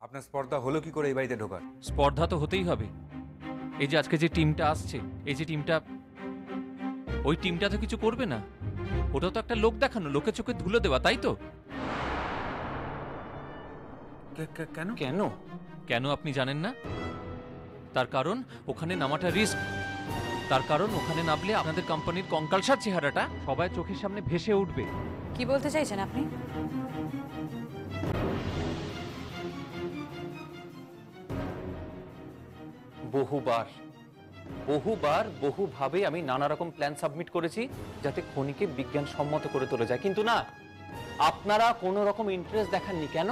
আপনার স্পর্ধা হলো কি করে এই বাড়িতে ঢোকার? স্পর্ধা তো হতেই হবে। এই যে আজকে যে টিমটা আসছে, এই যে টিমটা, ওই টিমটা তো কিছু করবে না। ওটা তো একটা লোক দেখানো, লোকের চোখে ধুলো দেওয়া, তাই তো? কেন? কেন কেন আপনি জানেন না? তার কারণ ওখানে নামাটা রিস্ক। তার কারণ ওখানে নামলে আপনাদের কোম্পানির কঙ্কালসার চেহারাটা সবাই চোখের সামনে ভেসে উঠবে। কি বলতে চাইছেন আপনি? বহুভাবে আমি নানা রকম প্ল্যান সাবমিট করেছি যাতে খনিকে বিজ্ঞানসম্মত করে তোলা যায়, কিন্তু না, আপনারা কোনো রকম ইন্টারেস্ট দেখাননি। কেন?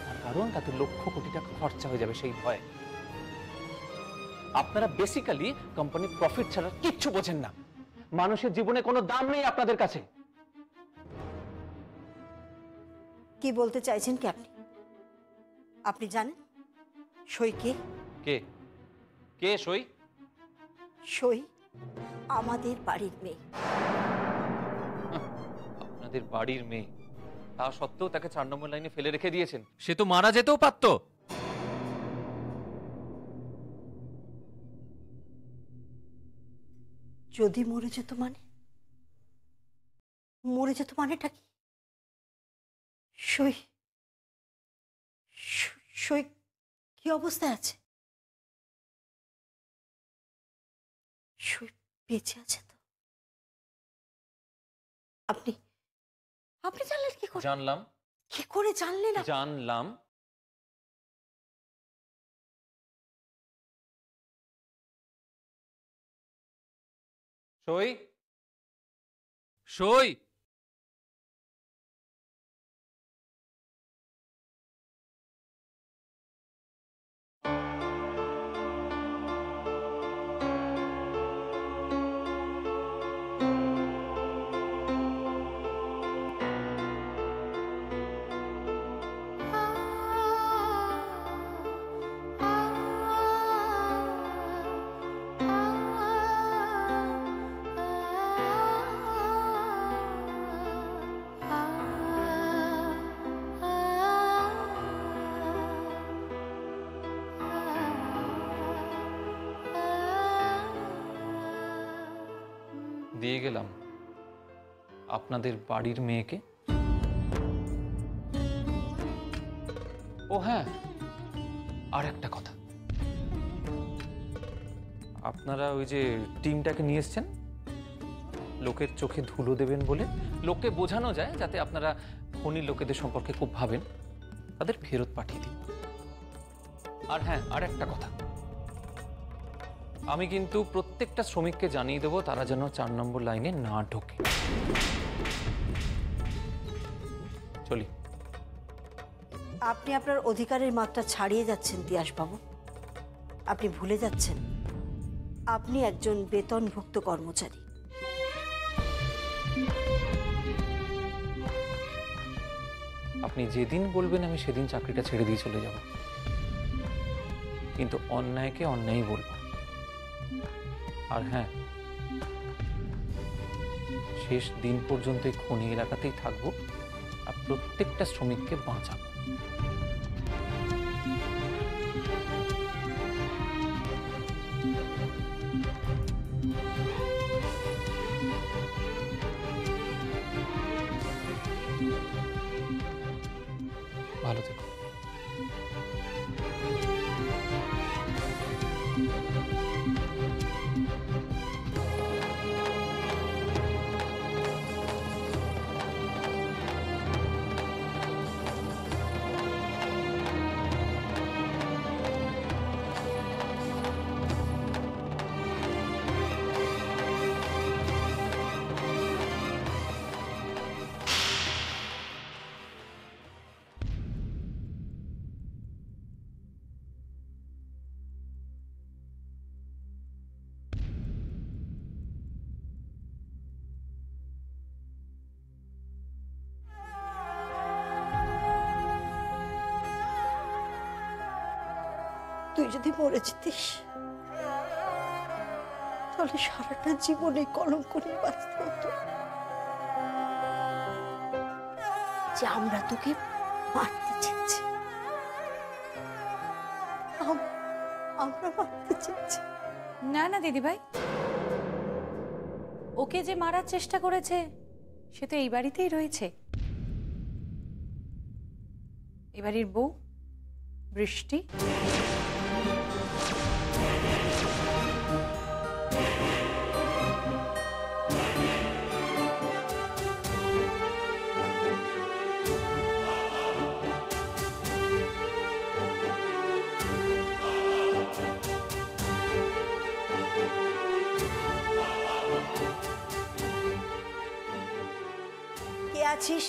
তার কারণ তাতে লক্ষ কোটি টাকা খরচা হয়ে যাবে সেই ভয়। আপনারা বেসিক্যালি কোম্পানির প্রফিট ছাড়া কিচ্ছু বোঝেন না। মানুষের জীবনে কোনো দাম নেই আপনাদের কাছে। কি বলতে চাইছেন কি আপনি? আপনি জানেন সই কে? কে কে সই? সই আমাদের বাড়ির মেয়ে। আপনাদের বাড়ির মেয়ে, তা সত্ত্বেও তাকে 4 নম্বর লাইনে ফেলে রেখে দিয়েছেন। সে তো মারা যেতেও পারতো। যদি মরে যেত মানে? মরে যেত মানেটা কি? সই সই কি অবস্থায় আছে? সই বেঁচে আছে তো? আপনি আপনি জানলেন কি করে? জানলাম। কি করে জানলেন? জানলাম সই সই দিয়ে গেলাম আপনাদের বাড়ির মেয়েকে। ও হ্যাঁ, আর একটা কথা, আপনারা ওই যে টিমটাকে নিয়ে এসছেন লোকের চোখে ধুলো দেবেন বলে, লোককে বোঝানো যায় যাতে আপনারা খনির লোকেদের সম্পর্কে খুব ভাবেন, তাদের ফেরত পাঠিয়ে দিন। আর হ্যাঁ, আর একটা কথা, আমি কিন্তু প্রত্যেকটা শ্রমিককে জানিয়ে দেবো তারা যেন 4 নম্বর লাইনে না ঢোকে। চলি। আপনি আপনার অধিকারের মাত্রা ছাড়িয়ে যাচ্ছেন তিয়াসবাবু। আপনি ভুলে যাচ্ছেন আপনি একজন বেতনভুক্ত কর্মচারী। আপনি যেদিন বলবেন আমি সেদিন চাকরিটা ছেড়ে দিয়ে চলে যাব, কিন্তু অন্যায়কে অন্যায়ই বলবো। আর হ্যাঁ, শেষ দিন পর্যন্ত এই খনি এলাকাতেই থাকবো আর প্রত্যেকটা শ্রমিককে বাঁচাবো। ভালো থেকো। তুই যদি মরে যেতিস তাহলে সারাটা জীবনে কলঙ্ক নিয়ে বাঁচতে হতো যে আমরা তোকে মারতে চেয়েছি। আমরা মারতে চেয়েছি। না না দিদিভাই, ওকে যে মারার চেষ্টা করেছে সে তো এই বাড়িতেই রয়েছে। এ বাড়ির বউ বৃষ্টি। কে আছিস?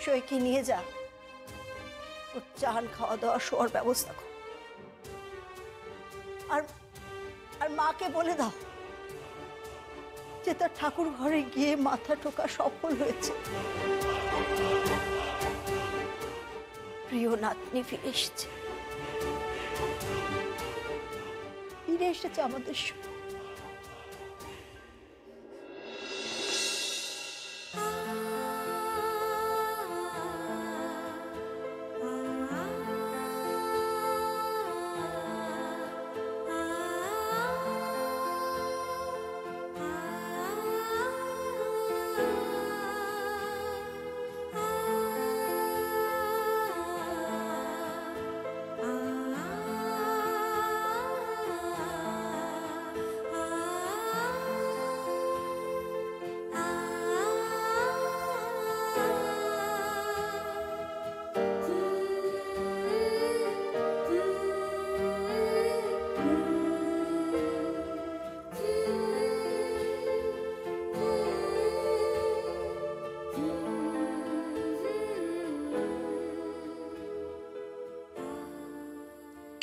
সইকে নিয়ে যা, ওর চান খাওয়া দাওয়া শোয়ার ব্যবস্থা কর। আর আর মাকে বলে দাও যে তার ঠাকুর ঘরে গিয়ে মাথা ঠোকা সফল হয়েছে, প্রিয় নাতনি ফিরে এসেছে, ফিরে এসেছে আমাদের সঙ্গে।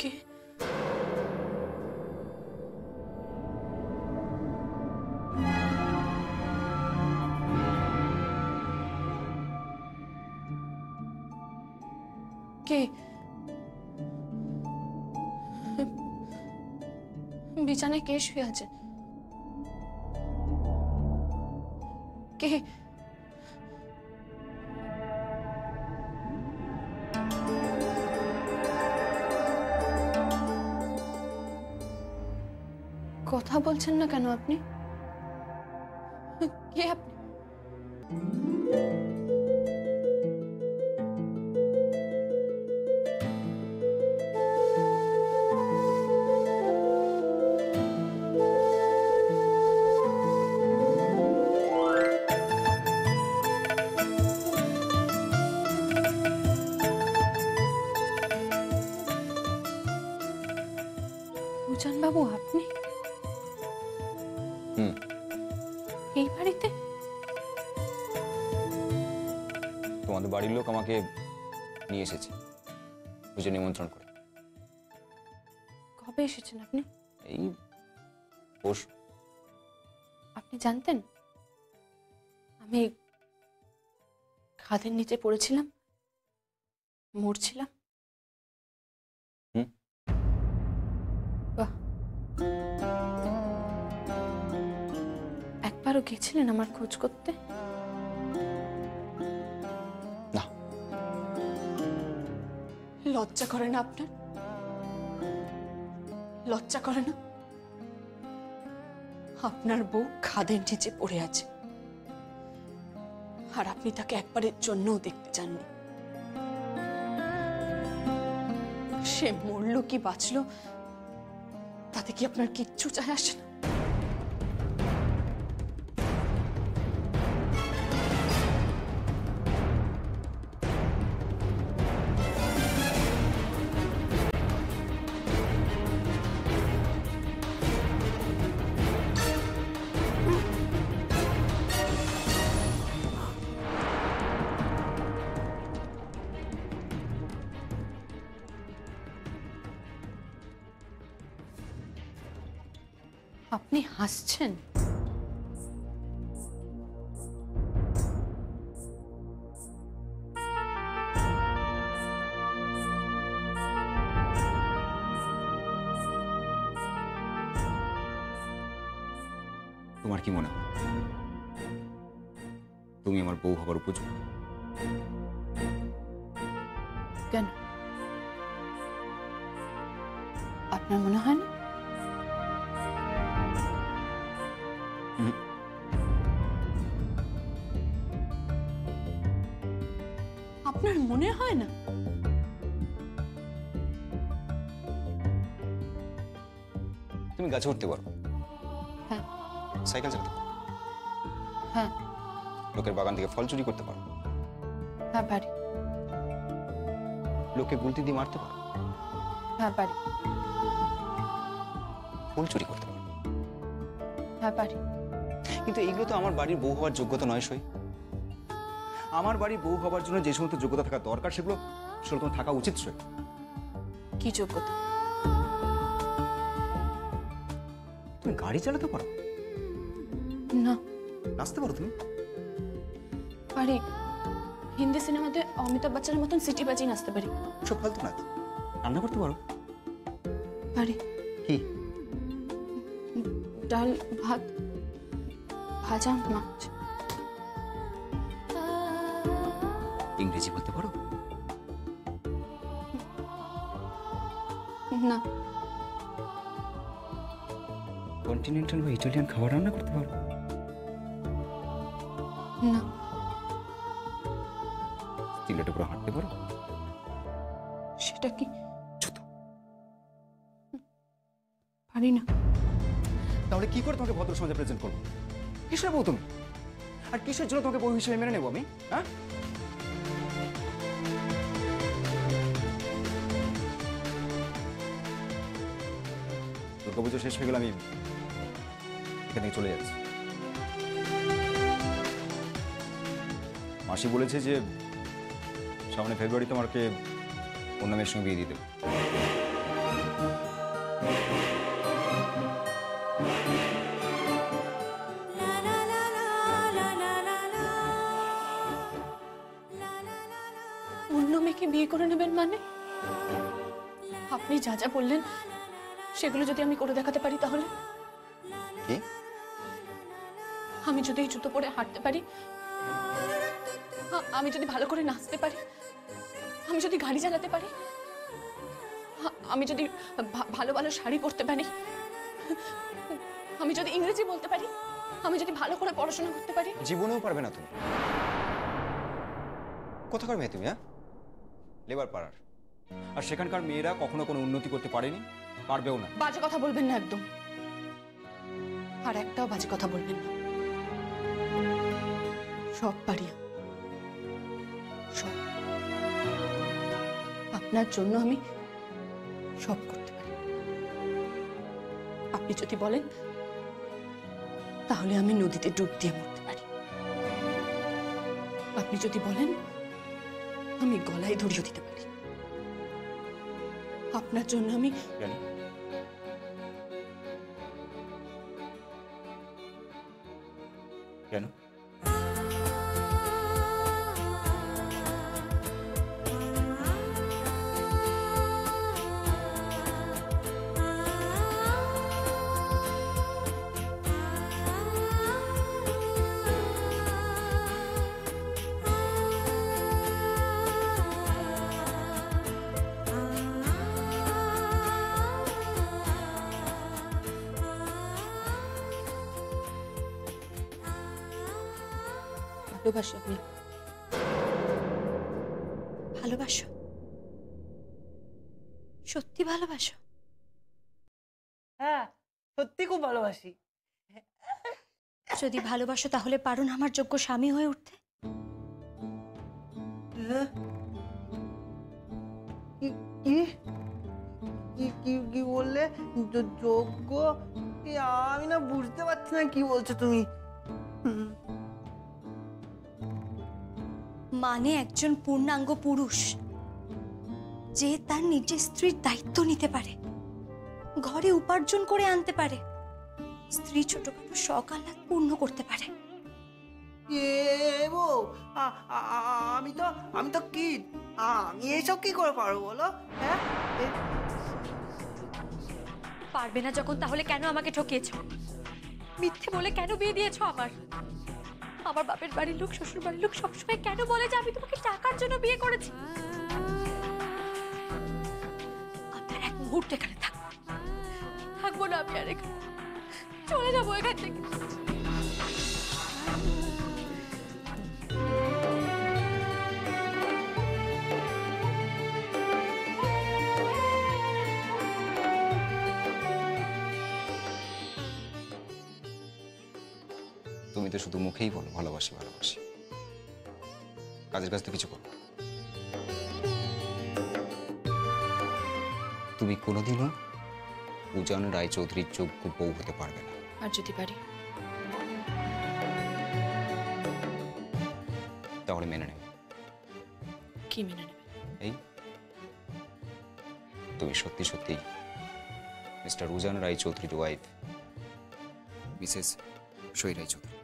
কে? কে? বিছানায় কে শুয়ে আছে? কে? কথা বলছেন না কেন আপনি? কে আপনি? সুজান বাবু আপনি এই বাড়িতে? তোমাদের বাড়ির লোক আমাকে নিয়ে এসেছে পুজো নিমন্ত্রণ করে। কবে এসেছেন আপনি? এই পরশু। আপনি জানতেন আমি খাদের নিচে পড়েছিলাম, মরছিলাম? হুম। বাহ, একবারও গেছিলেন আমার খোঁজ করতে? না। লজ্জা করে না আপনার? লজ্জা করে না? আপনার বউ খাদের নিচে পড়ে আছে আর আপনি তাকে একবারের জন্যও দেখতে চাননি। সে মরলো কি বাঁচলো তাতে কি আপনার কিচ্ছু যায় আসে না? আপনি হাসছেন? তোমার কি মনে হয় তুমি আমার বউ হবার উপযুক্ত? কেন? আপনার মনে হয় না? হুম। আপনার মনে হয় না? তুমি গাছে উঠতে পারো, হ্যাঁ সাইকেল চালাতে পারো, হ্যাঁ লোকের বাগান থেকে ফল চুরি করতে পারো, হ্যাঁ পারি, লোককে গুলতি দিয়ে মারতে পারো, হ্যাঁ পারি, ফুল চুরি করতে পারো। হ্যাঁ পারি। কিন্তু এইগুলো তো আমার বাড়ির বউ হওয়ার যোগ্যতা নয় সই। আমার বাড়ির বউ হওয়ার জন্য যে সমস্ত যোগ্যতা থাকা দরকার সেগুলো তোমার থাকা উচিত সই। কি যোগ্যতা? তুমি গাড়ি চালাতে পারো, না নাচতে পারো, তুমি পারি। হিন্দি সিনেমাতে অমিতাভ বচ্চনের মতন সিটি বাজিয়ে নাচতে পারি। সব ফালতু নাচ। রান্না করতে পারো, পারি। কি ডাল, ভাত, ভাজা, মাছ। ইংরেজি বলতে পারো, না কন্টিনেন্টাল বা ইটালিয়ান খাবার রান্না করতে পারো, না সিলেটে পুরো হাঁটতে পারো। সেটা কি? ছোট। পারি না। তাহলে কি করে তোমাকে ভদ্র সমাজে প্রেজেন্ট করবো? কিসের বউ তুমি? আর কিসের জন্য তোমাকে বউ হিসেবে মেনে নেবো আমি? হ্যাঁ, দুর্গাপুজো শেষ হয়ে গেলে আমি এখান থেকে চলে যাচ্ছি। মাসি বলেছে যে সামনে ফেব্রুয়ারিতে আমাকে অন্য মেয়ের সঙ্গে বিয়ে দিয়ে দেবে। অন্য মেয়েকে বিয়ে করে নেবেন মানে? আপনি যা যা বললেন সেগুলো যদি আমি করে দেখাতে পারি তাহলে? কি? আমি যদি এই জুতো পরে হাঁটতে পারি, আমি যদি ভালো করে নাচতে পারি, আমি যদি গাড়ি চালাতে পারি, আমি যদি ভালো ভালো শাড়ি পরতে পারি, আমি যদি ইংরেজি বলতে পারি, আমি যদি ভালো করে পড়াশোনা করতে পারি। জীবনেও পারবে না তুমি। কোথাকার মেয়ে তুমি? হ্যাঁ, লেবার পাড়ার। আর সেখানকার মেয়েরা কখনো কোনো উন্নতি করতে পারেনি, পারবেও না। বাজে কথা বলবেন না একদম, আর একটাও বাজে কথা বলবেন না। সব পারি, সব। আপনার জন্য আমি সব করতে পারি। আপনি যদি বলেন তাহলে আমি নদীতে ডুব দিয়ে মরতে পারি। আপনি যদি বলেন আমি গলায় ধরিয়ে দিতে পারি। আপনার জন্য আমি কেন? কেন? ভালোবাসো। আমি ভালোবাসো, সত্যি ভালোবাসো? হ্যাঁ, সত্যি খুব ভালোবাসি। যদি ভালোবাসো তাহলে পারো না আমার যোগ্য স্বামী হয়ে উঠতে? হ্যাঁ? কি কি কি কি বললে? যোগ্য? আমি না বুঝতে পারছি না কি বলছো তুমি। মানে একজন পূর্ণাঙ্গ পুরুষ যে তার নিজের স্ত্রীর দায়িত্ব নিতে পারে, ঘরে উপার্জন করে আনতে পারে, স্ত্রী ছোটখাটো শখ আহ্লাদ পূর্ণ করতে পারে। বউ, আমি তো কি, আমি এইসব কি করে পারবো বলো? হ্যাঁ, পারবে না যখন তাহলে কেন আমাকে ঠকিয়েছো? মিথ্যে বলে কেন বিয়ে দিয়েছো আমার? আমার বাপের বাড়ির লোক, শ্বশুর বাড়ির লোক সবসময় কেন বলে যে আমি তোমাকে টাকার জন্য বিয়ে করেছি? আপনার এক মুহূর্তে এখানে থাক, আর এখান চলে যাবো এখান থেকে। তুমি তো শুধু মুখেই বলো ভালোবাসি ভালোবাসি, কাজের কাজ তো কিছু করো। তুমি কোনোদিনও উজান রায়চৌধুরীর যোগ্য বউ হতে পারবে না। আর যদি পারি? তাহলে মেনে নেবে। কি মেনে নেবে? এই তুমি সত্যি সত্যি মিস্টার উজান রায়চৌধুরীর ওয়াইফ মিসেস সই রায়চৌধুরী।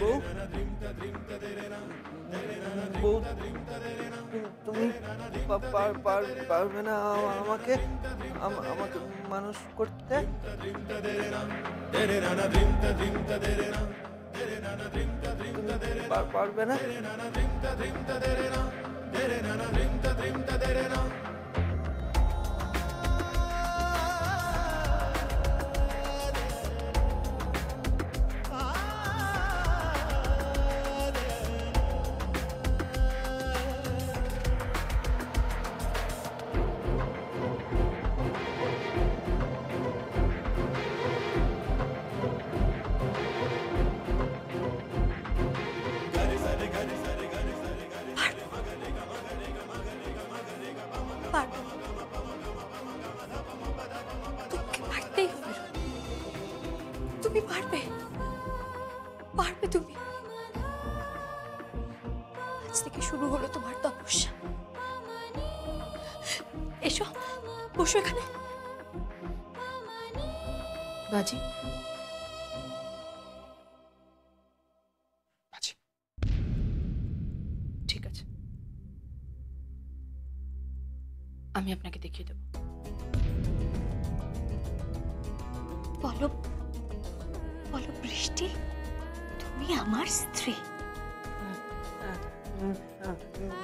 বউ বউ তুমি পারবে না আমাকে আমাকে মানুষ করতে? পারবে না? পারবে। তোমাকে পারতেই হবে। তুমি পারবে, পারবে তুমি। আজ থেকে শুরু হলো তোমার তপস্যা। এসো, বসো এখানে। বাজি, বাজি। ঠিক আছে, আমি আপনাকে দেখিয়ে দেবো। বলো, বলো বৃষ্টি, তুমি আমার স্ত্রী।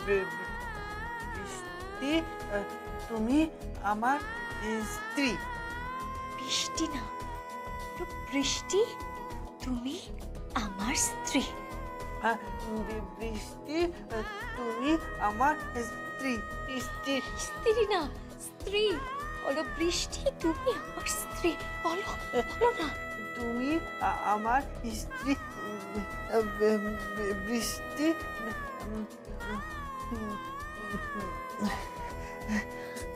বৃষ্টি, তুমি আমার স্ত্রী। বৃষ্টি না, বলো বৃষ্টি, তুমি আমার স্ত্রী। বৃষ্টি, তুমি আমার স্ত্রী। স্ত্রী, স্ত্রী না, স্ত্রী। বলো বৃষ্টি, তুমি আমার স্ত্রী। বলো, বলো না। তুমি আমার স্ত্রী। বৃষ্টি,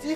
বৃষ্টি,